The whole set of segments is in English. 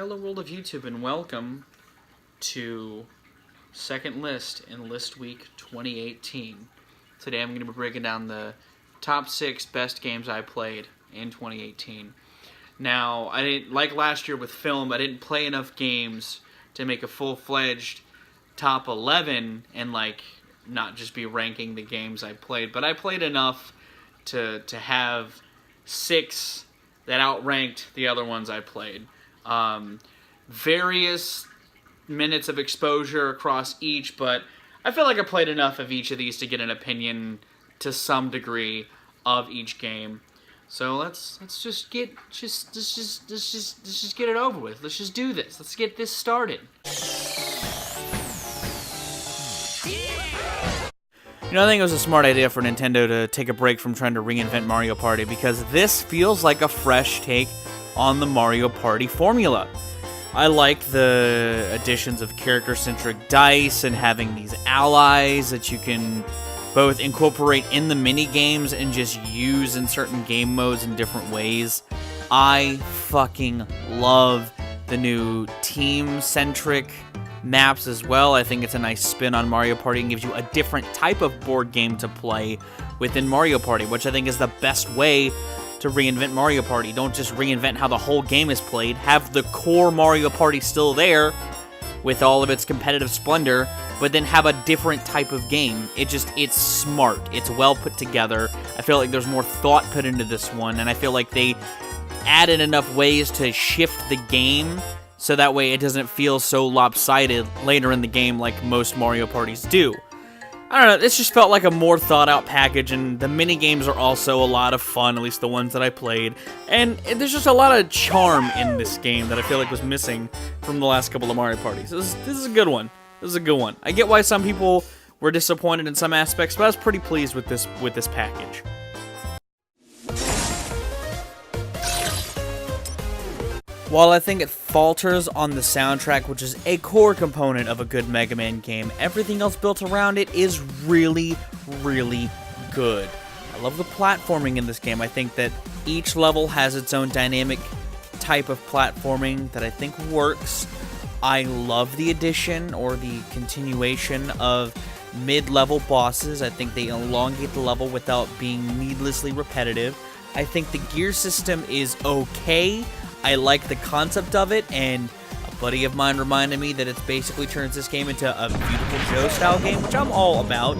Hello world of YouTube and welcome to second list in list week 2018. Today I'm going to be breaking down the top 6 best games I played in 2018. Now, I didn't, like last year with film, I didn't play enough games to make a full-fledged top 11 and not just be ranking the games I played, but I played enough to have 6 that outranked the other ones I played. Various minutes of exposure across each, but I feel like I played enough of each of these to get an opinion to some degree of each game. So let's just get it over with. Let's just do this. Let's get this started. You know, I think it was a smart idea for Nintendo to take a break from trying to reinvent Mario Party, because this feels like a fresh take on the Mario Party formula. I like the additions of character-centric dice and having these allies that you can both incorporate in the mini-games and just use in certain game modes in different ways. I fucking love the new team-centric maps as well. I think it's a nice spin on Mario Party and gives you a different type of board game to play within Mario Party, which I think is the best way to reinvent Mario Party. Don't just reinvent how the whole game is played. Have the core Mario Party still there with all of its competitive splendor, but then have a different type of game. It's smart. It's well put together. I feel like there's more thought put into this one, and I feel like they added enough ways to shift the game so that way it doesn't feel so lopsided later in the game like most Mario Parties do. I don't know, this just felt like a more thought-out package, and the mini-games are also a lot of fun, at least the ones that I played, and there's just a lot of charm in this game that I feel like was missing from the last couple of Mario Parties. This is a good one. This is a good one. I get why some people were disappointed in some aspects, but I was pretty pleased with this package. While I think it falters on the soundtrack, which is a core component of a good Mega Man game, everything else built around it is really, really good. I love the platforming in this game. I think that each level has its own dynamic type of platforming that I think works. I love the addition or the continuation of mid-level bosses. I think they elongate the level without being needlessly repetitive. I think the gear system is okay. I like the concept of it, and a buddy of mine reminded me that it basically turns this game into a Beautiful Joe style game, which I'm all about,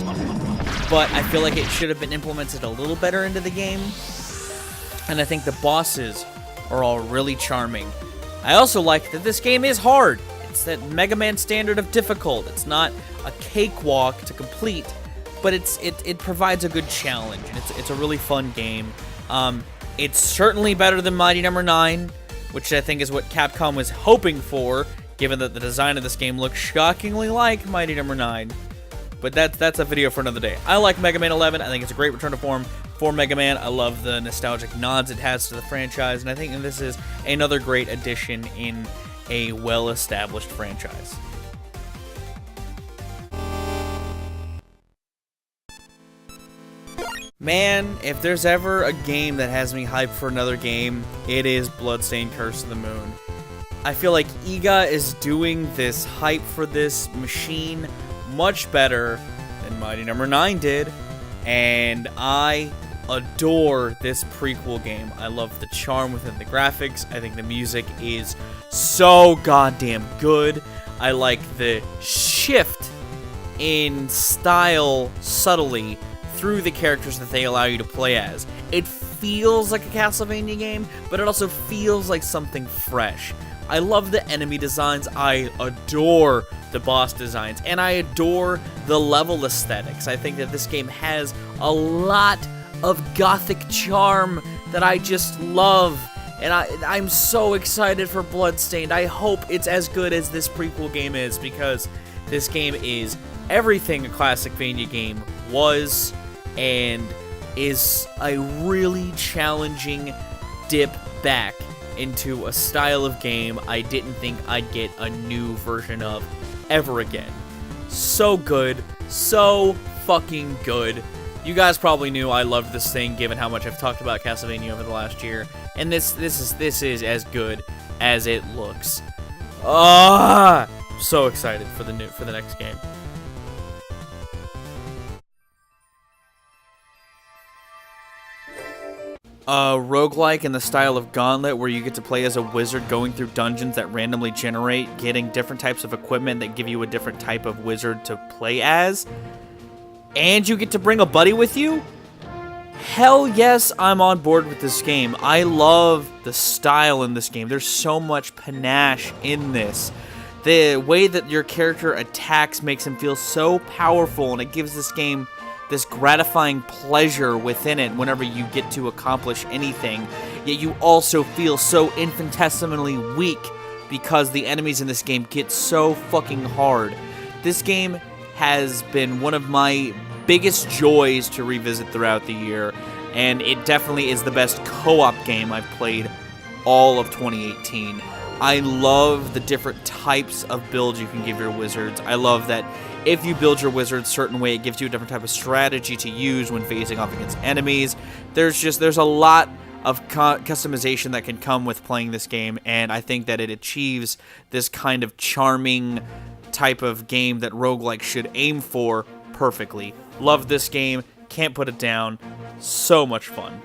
but I feel like it should have been implemented a little better into the game, and I think the bosses are all really charming. I also like that this game is hard. It's that Mega Man standard of difficult. It's not a cakewalk to complete, but it provides a good challenge, and it's a really fun game. It's certainly better than Mighty No. 9, which I think is what Capcom was hoping for, given that the design of this game looks shockingly like Mighty No. 9. But that's a video for another day. I like Mega Man 11. I think it's a great return to form for Mega Man. I love the nostalgic nods it has to the franchise, and I think this is another great addition in a well-established franchise. Man, if there's ever a game that has me hyped for another game, it is Bloodstained: Curse of the Moon. I feel like IGA is doing this hype for this machine much better than Mighty No. 9 did, and I adore this prequel game. I love the charm within the graphics. I think the music is so goddamn good. I like the shift in style subtly through the characters that they allow you to play as. It feels like a Castlevania game, but it also feels like something fresh. I love the enemy designs, I adore the boss designs, and I adore the level aesthetics. I think that this game has a lot of gothic charm that I just love, and I'm so excited for Bloodstained. I hope it's as good as this prequel game is, because this game is everything a Classicvania game was, and is a really challenging dip back into a style of game I didn't think I'd get a new version of ever again. So good, so fucking good. You guys probably knew I loved this thing given how much I've talked about Castlevania over the last year, and this is as good as it looks. Ah, so excited for the next game. Roguelike in the style of Gauntlet, where you get to play as a wizard going through dungeons that randomly generate, getting different types of equipment that give you a different type of wizard to play as, and you get to bring a buddy with you? Hell yes, I'm on board with this game. I love the style in this game. There's so much panache in this. The way that your character attacks makes him feel so powerful, and it gives this game this gratifying pleasure within it whenever you get to accomplish anything, yet you also feel so infinitesimally weak because the enemies in this game get so fucking hard. This game has been one of my biggest joys to revisit throughout the year, and it definitely is the best co-op game I've played all of 2018. I love the different types of builds you can give your wizards. I love that if you build your wizard a certain way, it gives you a different type of strategy to use when facing off against enemies. There's a lot of customization that can come with playing this game, and I think that it achieves this kind of charming type of game that roguelike should aim for perfectly. Love this game, can't put it down, so much fun.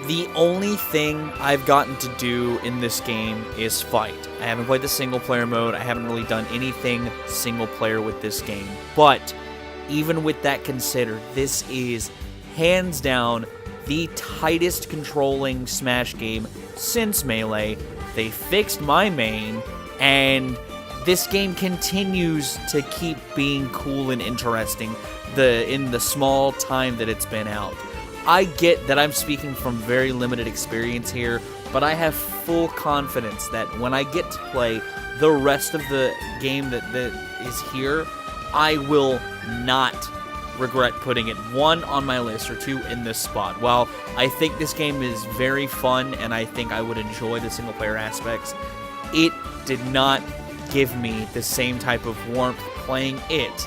The only thing I've gotten to do in this game is fight. I haven't played the single player mode. I haven't really done anything single player with this game. But even with that considered, this is hands down the tightest controlling Smash game since Melee. They fixed my main, and this game continues to keep being cool and interesting in the small time that it's been out. I get that I'm speaking from very limited experience here, but I have full confidence that when I get to play the rest of the game that is here, I will not regret putting it 1 on my list or 2 in this spot. While I think this game is very fun and I think I would enjoy the single player aspects, it did not give me the same type of warmth playing it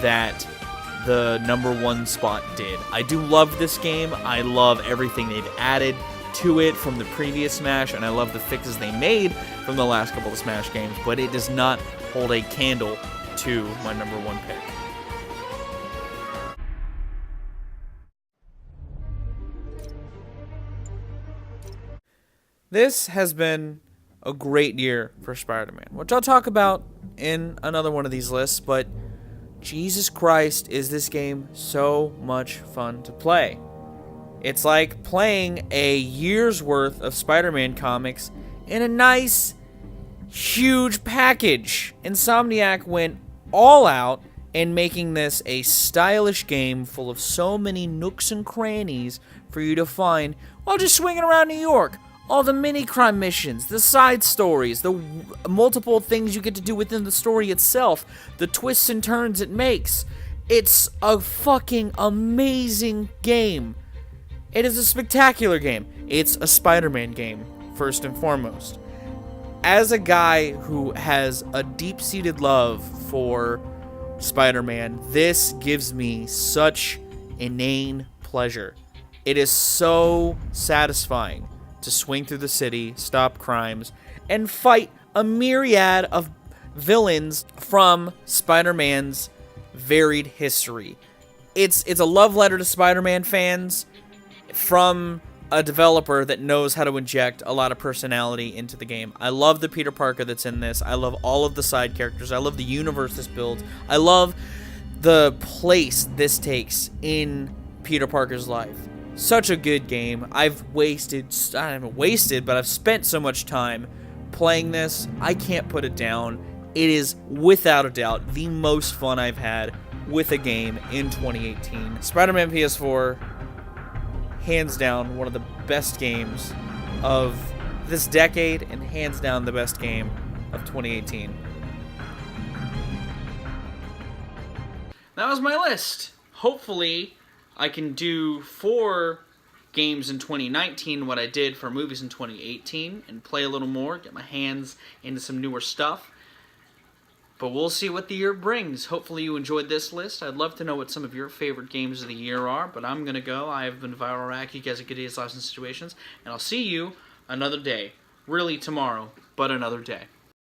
that the #1 spot did. I do love this game. I love everything they've added to it from the previous Smash, and I love the fixes they made from the last couple of Smash games, but it does not hold a candle to my #1 pick. This has been a great year for Spider-Man, which I'll talk about in another one of these lists, but Jesus Christ, is this game so much fun to play. It's like playing a year's worth of Spider-Man comics in a nice, huge package. Insomniac went all out in making this a stylish game full of so many nooks and crannies for you to find while just swinging around New York. All the mini-crime missions, the side stories, the multiple things you get to do within the story itself, the twists and turns it makes. It's a fucking amazing game. It is a spectacular game. It's a Spider-Man game, first and foremost. As a guy who has a deep-seated love for Spider-Man, this gives me such inane pleasure. It is so satisfying to swing through the city, stop crimes, and fight a myriad of villains from Spider-Man's varied history. It's a love letter to Spider-Man fans from a developer that knows how to inject a lot of personality into the game. I love the Peter Parker that's in this. I love all of the side characters. I love the universe this builds. I love the place this takes in Peter Parker's life. Such a good game. I haven't wasted, but I've spent so much time playing this. I can't put it down. It is, without a doubt, the most fun I've had with a game in 2018. Spider-Man PS4, hands down, one of the best games of this decade, and hands down the best game of 2018. That was my list. Hopefully I can do 4 games in 2019 what I did for movies in 2018 and play a little more, get my hands into some newer stuff. But we'll see what the year brings. Hopefully you enjoyed this list. I'd love to know what some of your favorite games of the year are, but I'm going to go. I have been Viral Rack. You guys have good days, lives, and situations, and I'll see you another day. Really tomorrow, but another day.